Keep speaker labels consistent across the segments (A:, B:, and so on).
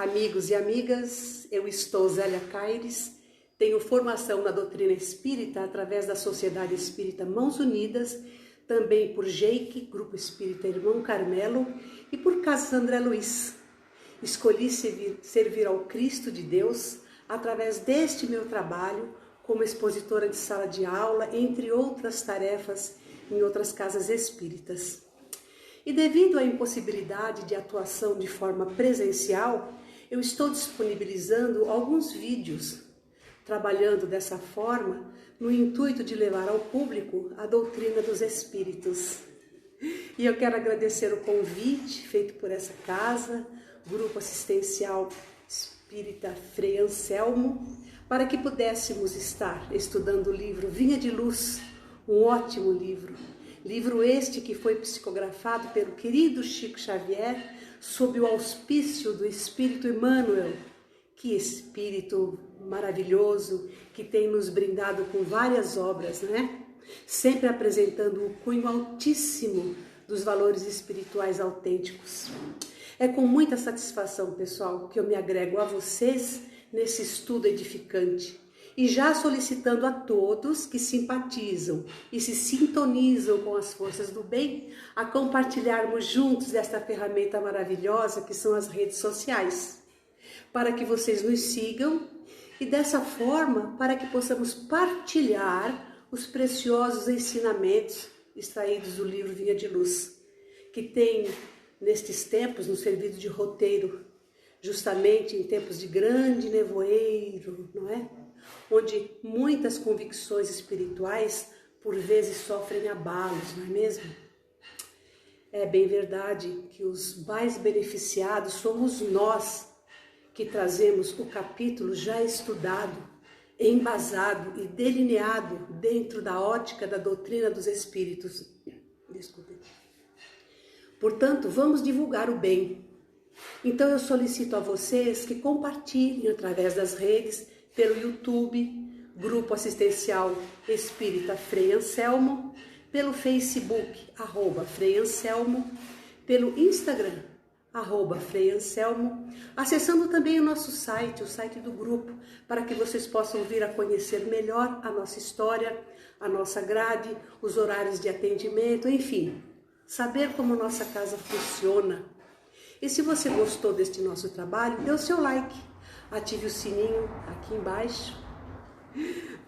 A: Amigos e amigas, eu estou Zélia Caires, tenho formação na doutrina espírita através da Sociedade Espírita Mãos Unidas, também por JEIC, Grupo Espírita Irmão Carmelo, e por Casas André Luiz. Escolhi servir ao Cristo de Deus através deste meu trabalho como expositora de sala de aula, entre outras tarefas em outras casas espíritas. E devido à impossibilidade de atuação de forma presencial, eu estou disponibilizando alguns vídeos, trabalhando dessa forma no intuito de levar ao público a doutrina dos espíritos. E eu quero agradecer o convite feito por essa casa, Grupo Assistencial Espírita Frei Anselmo, para que pudéssemos estar estudando o livro Vinha de Luz, um ótimo livro. Livro este que foi psicografado pelo querido Chico Xavier sob o auspício do Espírito Emmanuel. Que espírito maravilhoso que tem nos brindado com várias obras, né? Sempre apresentando o cunho altíssimo dos valores espirituais autênticos. É com muita satisfação, pessoal, que eu me agrego a vocês nesse estudo edificante. E já solicitando a todos que simpatizam e se sintonizam com as forças do bem, a compartilharmos juntos esta ferramenta maravilhosa que são as redes sociais, para que vocês nos sigam e dessa forma, para que possamos partilhar os preciosos ensinamentos extraídos do livro Vinha de Luz, que tem, nestes tempos, nos servido de roteiro, justamente em tempos de grande nevoeiro, não é? Onde muitas convicções espirituais, por vezes, sofrem abalos, não é mesmo? É bem verdade que os mais beneficiados somos nós, que trazemos o capítulo já estudado, embasado e delineado dentro da ótica da doutrina dos espíritos. Desculpe. Portanto, vamos divulgar o bem. Então eu solicito a vocês que compartilhem através das redes, pelo YouTube, Grupo Assistencial Espírita Frei Anselmo, pelo Facebook, @Frei Anselmo, pelo Instagram, @Frei Anselmo, acessando também o nosso site, o site do grupo, para que vocês possam vir a conhecer melhor a nossa história, a nossa grade, os horários de atendimento, enfim, saber como nossa casa funciona. E se você gostou deste nosso trabalho, dê o seu like, ative o sininho aqui embaixo,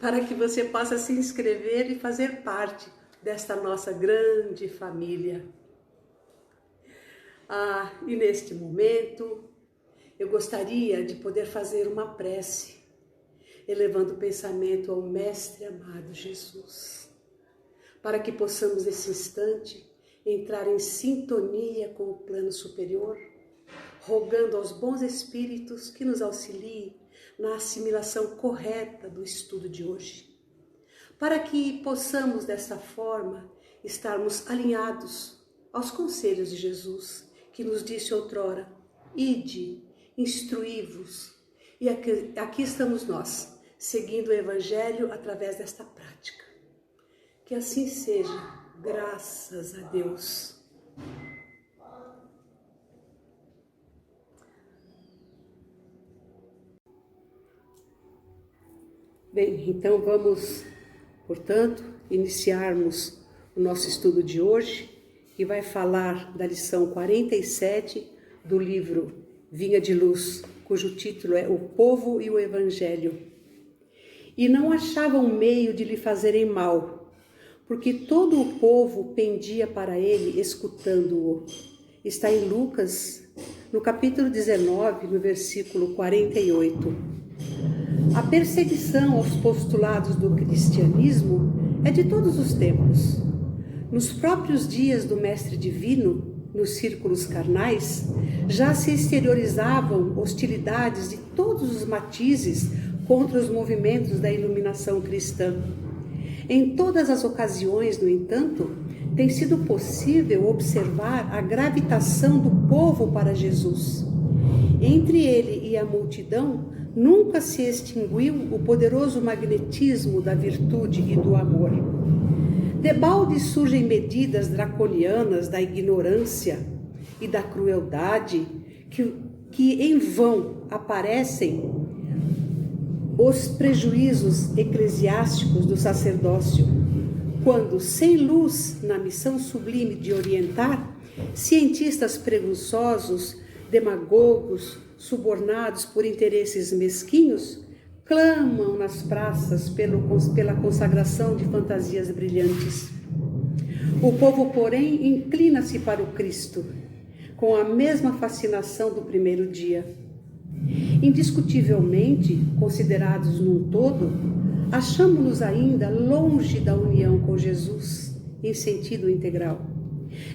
A: para que você possa se inscrever e fazer parte desta nossa grande família. E neste momento, eu gostaria de poder fazer uma prece, elevando o pensamento ao Mestre amado Jesus, para que possamos nesse instante entrar em sintonia com o plano superior, rogando aos bons espíritos que nos auxiliem na assimilação correta do estudo de hoje, para que possamos dessa forma estarmos alinhados aos conselhos de Jesus, que nos disse outrora: ide, instruí-vos. E aqui estamos nós, seguindo o Evangelho através desta prática. Que assim seja, graças a Deus. Bem, então vamos, portanto, iniciarmos o nosso estudo de hoje, que vai falar da lição 47 do livro Vinha de Luz, cujo título é O Povo e o Evangelho. E não achavam meio de lhe fazerem mal, porque todo o povo pendia para ele, escutando-o. Está em Lucas, no capítulo 19, no versículo 48. A perseguição aos postulados do cristianismo é de todos os tempos. Nos próprios dias do Mestre Divino, nos círculos carnais, já se exteriorizavam hostilidades de todos os matizes contra os movimentos da iluminação cristã. Em todas as ocasiões, no entanto, tem sido possível observar a gravitação do povo para Jesus. Entre ele e a multidão, nunca se extinguiu o poderoso magnetismo da virtude e do amor. Debalde surgem medidas draconianas da ignorância e da crueldade que que em vão aparecem os prejuízos eclesiásticos do sacerdócio, quando, sem luz na missão sublime de orientar, cientistas preguiçosos, demagogos, subornados por interesses mesquinhos, clamam nas praças pela consagração de fantasias brilhantes. O povo, porém, inclina-se para o Cristo, com a mesma fascinação do primeiro dia. Indiscutivelmente, considerados num todo, achamos-nos ainda longe da união com Jesus, em sentido integral.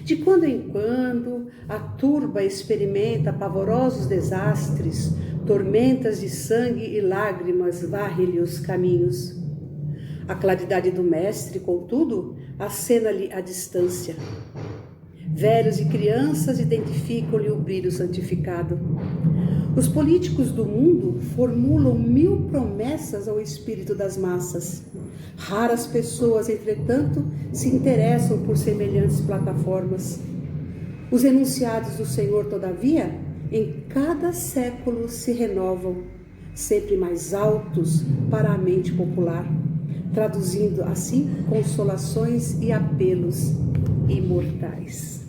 A: De quando em quando, a turba experimenta pavorosos desastres, tormentas de sangue e lágrimas varrem-lhe os caminhos. A claridade do Mestre, contudo, acena-lhe a distância. Velhos e crianças identificam-lhe o brilho santificado. Os políticos do mundo formulam 1000 promessas ao espírito das massas. Raras pessoas, entretanto, se interessam por semelhantes plataformas. Os enunciados do Senhor, todavia, em cada século se renovam, sempre mais altos para a mente popular, traduzindo assim consolações e apelos imortais.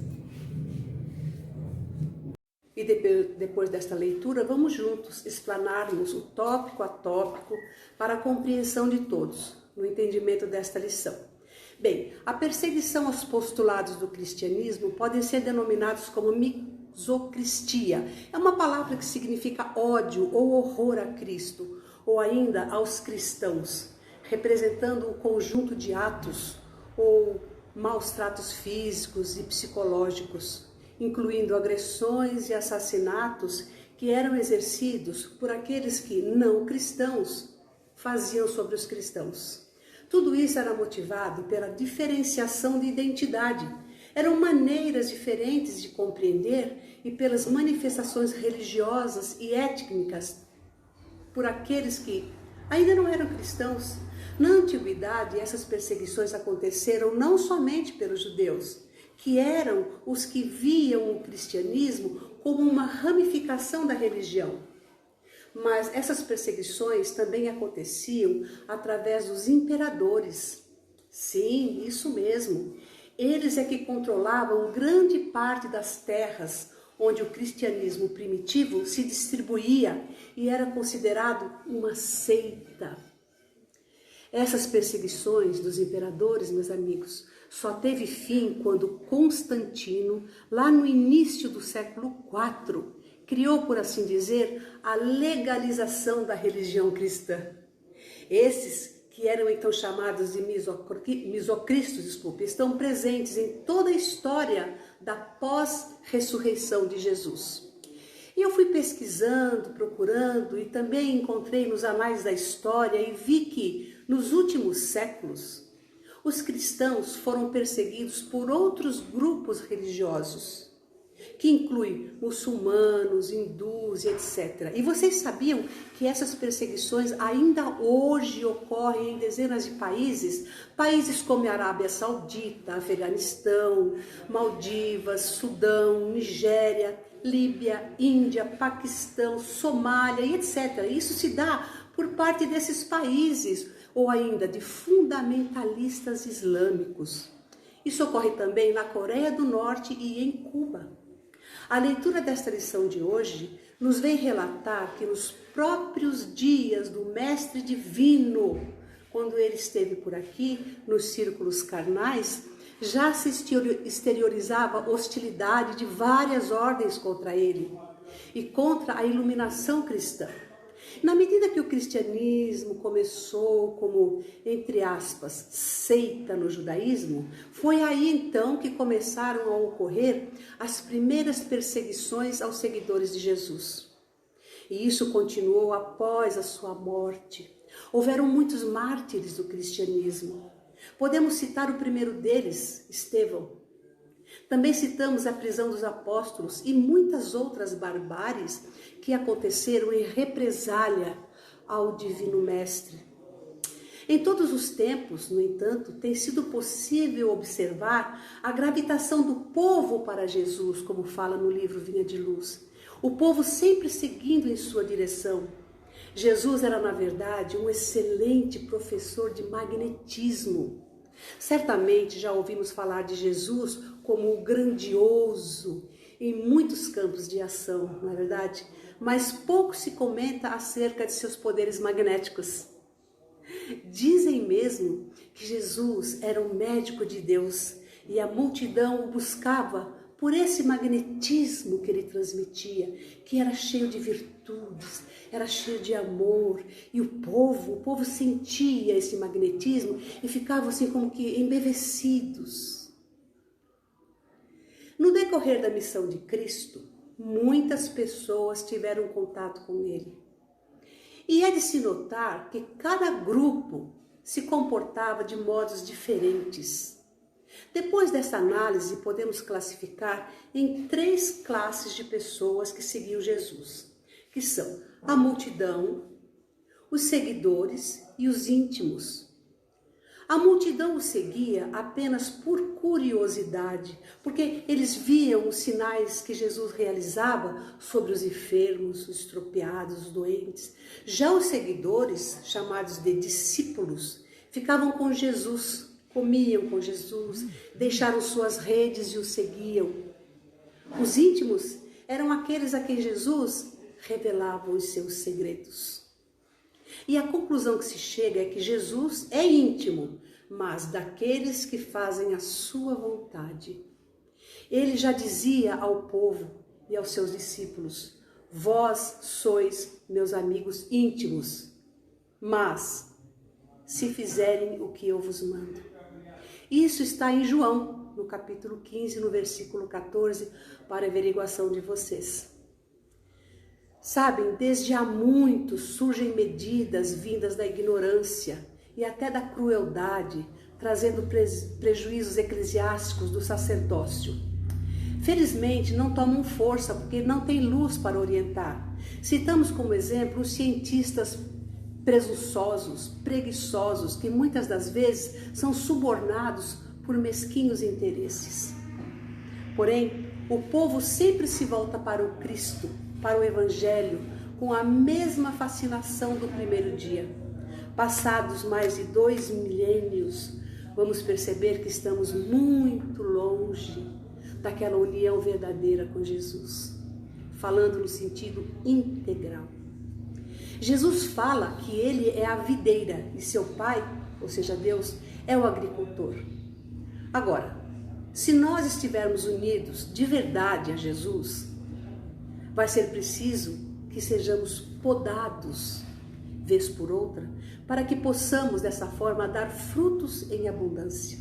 A: E depois desta leitura, vamos juntos explanarmos o tópico a tópico para a compreensão de todos, no entendimento desta lição. Bem, a perseguição aos postulados do cristianismo podem ser denominados como misocristia. É uma palavra que significa ódio ou horror a Cristo, ou ainda aos cristãos, representando um conjunto de atos ou maus tratos físicos e psicológicos, incluindo agressões e assassinatos que eram exercidos por aqueles que, não cristãos, faziam sobre os cristãos. Tudo isso era motivado pela diferenciação de identidade. Eram maneiras diferentes de compreender e pelas manifestações religiosas e étnicas por aqueles que ainda não eram cristãos. Na antiguidade, essas perseguições aconteceram não somente pelos judeus, que eram os que viam o cristianismo como uma ramificação da religião. Mas essas perseguições também aconteciam através dos imperadores. Sim, isso mesmo. Eles é que controlavam grande parte das terras onde o cristianismo primitivo se distribuía e era considerado uma seita. Essas perseguições dos imperadores, meus amigos, só teve fim quando Constantino, lá no início do século IV, criou, por assim dizer, a legalização da religião cristã. Esses, que eram então chamados de misocristos, estão presentes em toda a história da pós-ressurreição de Jesus. E eu fui pesquisando, procurando e também encontrei nos anais da história e vi que, nos últimos séculos, os cristãos foram perseguidos por outros grupos religiosos, que incluem muçulmanos, hindus e etc. E vocês sabiam que essas perseguições ainda hoje ocorrem em dezenas de países? Países como a Arábia Saudita, Afeganistão, Maldivas, Sudão, Nigéria, Líbia, Índia, Paquistão, Somália e etc. Isso se dá por parte desses países, ou ainda de fundamentalistas islâmicos. Isso ocorre também na Coreia do Norte e em Cuba. A leitura desta lição de hoje nos vem relatar que nos próprios dias do Mestre Divino, quando ele esteve por aqui, nos círculos carnais, já se exteriorizava hostilidade de várias ordens contra ele e contra a iluminação cristã. Na medida que o cristianismo começou como, entre aspas, seita no judaísmo, foi aí então que começaram a ocorrer as primeiras perseguições aos seguidores de Jesus. E isso continuou após a sua morte. Houveram muitos mártires do cristianismo. Podemos citar o primeiro deles, Estevão. Também citamos a prisão dos apóstolos e muitas outras barbáries que aconteceram em represália ao Divino Mestre. Em todos os tempos, no entanto, tem sido possível observar a gravitação do povo para Jesus, como fala no livro Vinha de Luz. o povo sempre seguindo em sua direção. Jesus era, na verdade, um excelente professor de magnetismo. Certamente já ouvimos falar de Jesus como o grandioso em muitos campos de ação, não é verdade? Mas pouco se comenta acerca de seus poderes magnéticos. Dizem mesmo que Jesus era um médico de Deus e a multidão o buscava por esse magnetismo que ele transmitia, que era cheio de virtudes, era cheio de amor. E o povo sentia esse magnetismo e ficavam assim como que embevecidos. No decorrer da missão de Cristo, muitas pessoas tiveram contato com ele. E é de se notar que cada grupo se comportava de modos diferentes. Depois dessa análise, podemos classificar em 3 classes de pessoas que seguiam Jesus, que são a multidão, os seguidores e os íntimos. A multidão o seguia apenas por curiosidade, porque eles viam os sinais que Jesus realizava sobre os enfermos, os estropiados, os doentes. Já os seguidores, chamados de discípulos, ficavam com Jesus, comiam com Jesus, deixaram suas redes e o seguiam. Os íntimos eram aqueles a quem Jesus revelava os seus segredos. E a conclusão que se chega é que Jesus é íntimo, mas daqueles que fazem a sua vontade. Ele já dizia ao povo e aos seus discípulos: vós sois meus amigos íntimos, mas se fizerem o que eu vos mando. Isso está em João, no capítulo 15, no versículo 14, para averiguação de vocês. Sabem, desde há muito surgem medidas vindas da ignorância e até da crueldade, trazendo prejuízos eclesiásticos do sacerdócio. Felizmente não tomam força porque não tem luz para orientar. Citamos como exemplo os cientistas presunçosos, preguiçosos, que muitas das vezes são subornados por mesquinhos interesses. Porém, o povo sempre se volta para o Cristo, para o Evangelho, com a mesma fascinação do primeiro dia. Passados mais de 2 milênios, vamos perceber que estamos muito longe daquela união verdadeira com Jesus, falando no sentido integral. Jesus fala que ele é a videira e seu pai, ou seja, Deus, é o agricultor. Agora, se nós estivermos unidos de verdade a Jesus, vai ser preciso que sejamos podados, vez por outra, para que possamos dessa forma dar frutos em abundância.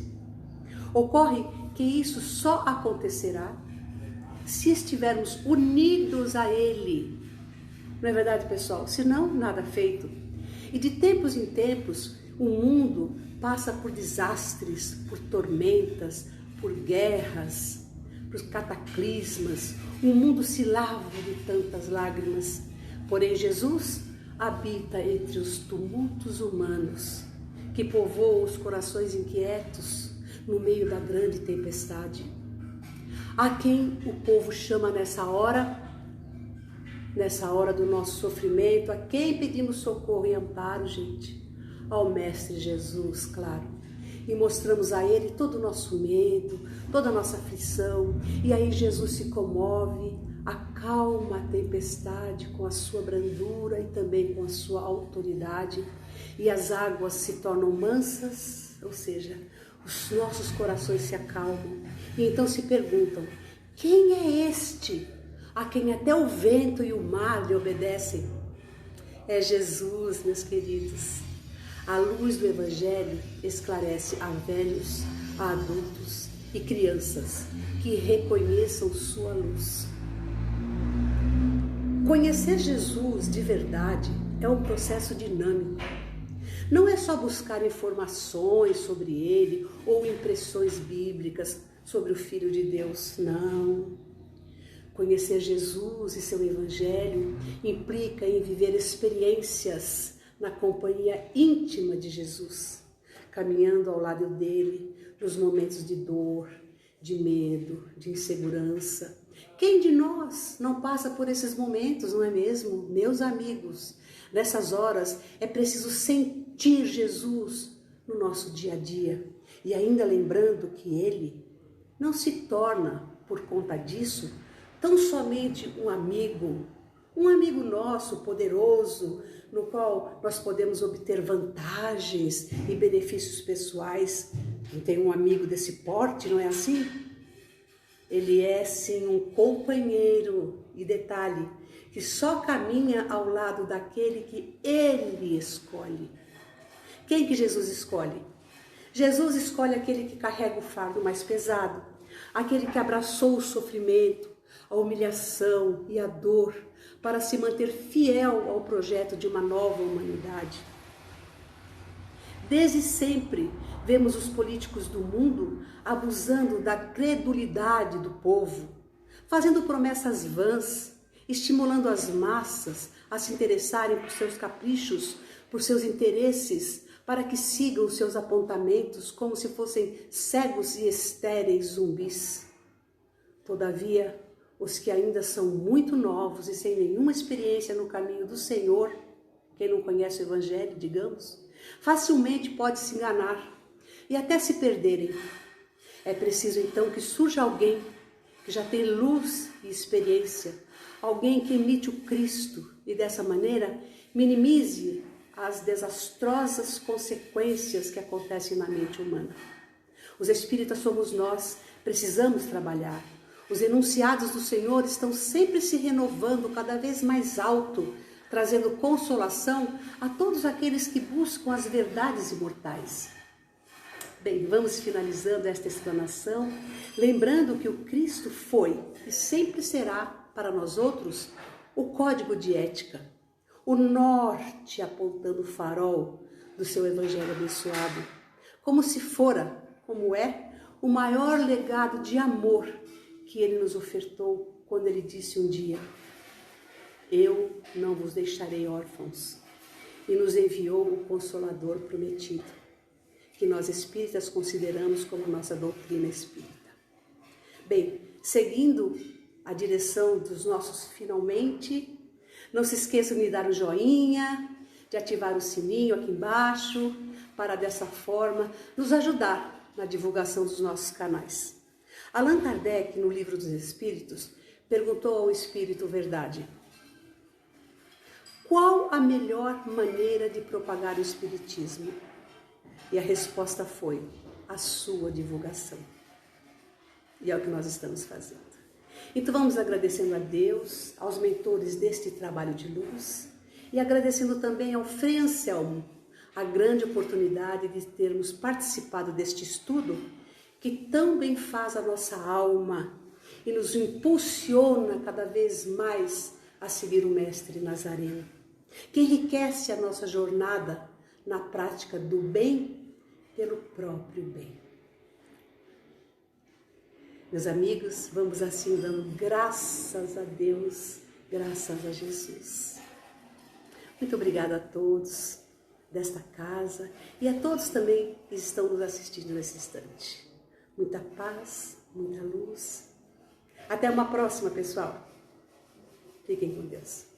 A: Ocorre que isso só acontecerá se estivermos unidos a Ele. Não é verdade, pessoal? Senão, nada feito. E de tempos em tempos, o mundo passa por desastres, por tormentas, por guerras, por cataclismas. O mundo se lava de tantas lágrimas. Porém, Jesus habita entre os tumultos humanos, que povoam os corações inquietos no meio da grande tempestade. A quem o povo chama nessa hora do nosso sofrimento, a quem pedimos socorro e amparo, gente? Ao Mestre Jesus, claro. E mostramos a Ele todo o nosso medo, toda a nossa aflição. E aí Jesus se comove, acalma a tempestade com a sua brandura e também com a sua autoridade. E as águas se tornam mansas, ou seja, os nossos corações se acalmam. E então se perguntam: quem é este a quem até o vento e o mar lhe obedecem? É Jesus, meus queridos. A luz do Evangelho esclarece a velhos, a adultos e crianças que reconheçam sua luz. Conhecer Jesus de verdade é um processo dinâmico. Não é só buscar informações sobre ele ou impressões bíblicas sobre o Filho de Deus, não. Conhecer Jesus e seu Evangelho implica em viver experiências na companhia íntima de Jesus, caminhando ao lado dele nos momentos de dor, de medo, de insegurança. Quem de nós não passa por esses momentos, não é mesmo? Meus amigos, nessas horas é preciso sentir Jesus no nosso dia a dia. E ainda lembrando que Ele não se torna, por conta disso, tão somente um amigo nosso, poderoso, no qual nós podemos obter vantagens e benefícios pessoais. Quem tem um amigo desse porte, não é assim? Ele é sim um companheiro, e detalhe, que só caminha ao lado daquele que Ele escolhe. Quem que Jesus escolhe? Jesus escolhe aquele que carrega o fardo mais pesado, aquele que abraçou o sofrimento, a humilhação e a dor para se manter fiel ao projeto de uma nova humanidade. Desde sempre, vemos os políticos do mundo abusando da credulidade do povo, fazendo promessas vãs, estimulando as massas a se interessarem por seus caprichos, por seus interesses, para que sigam seus apontamentos como se fossem cegos e estéreis zumbis. Todavia, os que ainda são muito novos e sem nenhuma experiência no caminho do Senhor, quem não conhece o Evangelho, digamos, facilmente pode se enganar e até se perderem. É preciso então que surja alguém que já tem luz e experiência, alguém que imite o Cristo e dessa maneira minimize as desastrosas consequências que acontecem na mente humana. Os espíritas somos nós, precisamos trabalhar. Os enunciados do Senhor estão sempre se renovando cada vez mais alto, trazendo consolação a todos aqueles que buscam as verdades imortais. Bem, vamos finalizando esta explanação, lembrando que o Cristo foi e sempre será para nós outros o código de ética, o norte apontando o farol do seu evangelho abençoado, como se fora, como é, o maior legado de amor que ele nos ofertou quando ele disse um dia: eu não vos deixarei órfãos, e nos enviou o Consolador prometido, que nós espíritas consideramos como nossa doutrina espírita. Bem, seguindo a direção dos nossos finalmente, não se esqueçam de dar o joinha, de ativar o sininho aqui embaixo, para dessa forma nos ajudar na divulgação dos nossos canais. Allan Kardec, no Livro dos Espíritos, perguntou ao Espírito Verdade: qual a melhor maneira de propagar o Espiritismo? E a resposta foi: a sua divulgação. E é o que nós estamos fazendo. Então vamos agradecendo a Deus, aos mentores deste trabalho de luz e agradecendo também ao Frei Anselmo a grande oportunidade de termos participado deste estudo que tão bem faz a nossa alma e nos impulsiona cada vez mais a seguir o Mestre Nazareno, que enriquece a nossa jornada na prática do bem pelo próprio bem. Meus amigos, vamos assim dando graças a Deus, graças a Jesus. Muito obrigada a todos desta casa e a todos também que estão nos assistindo nesse instante. Muita paz, muita luz. Até uma próxima, pessoal. Fiquem com Deus.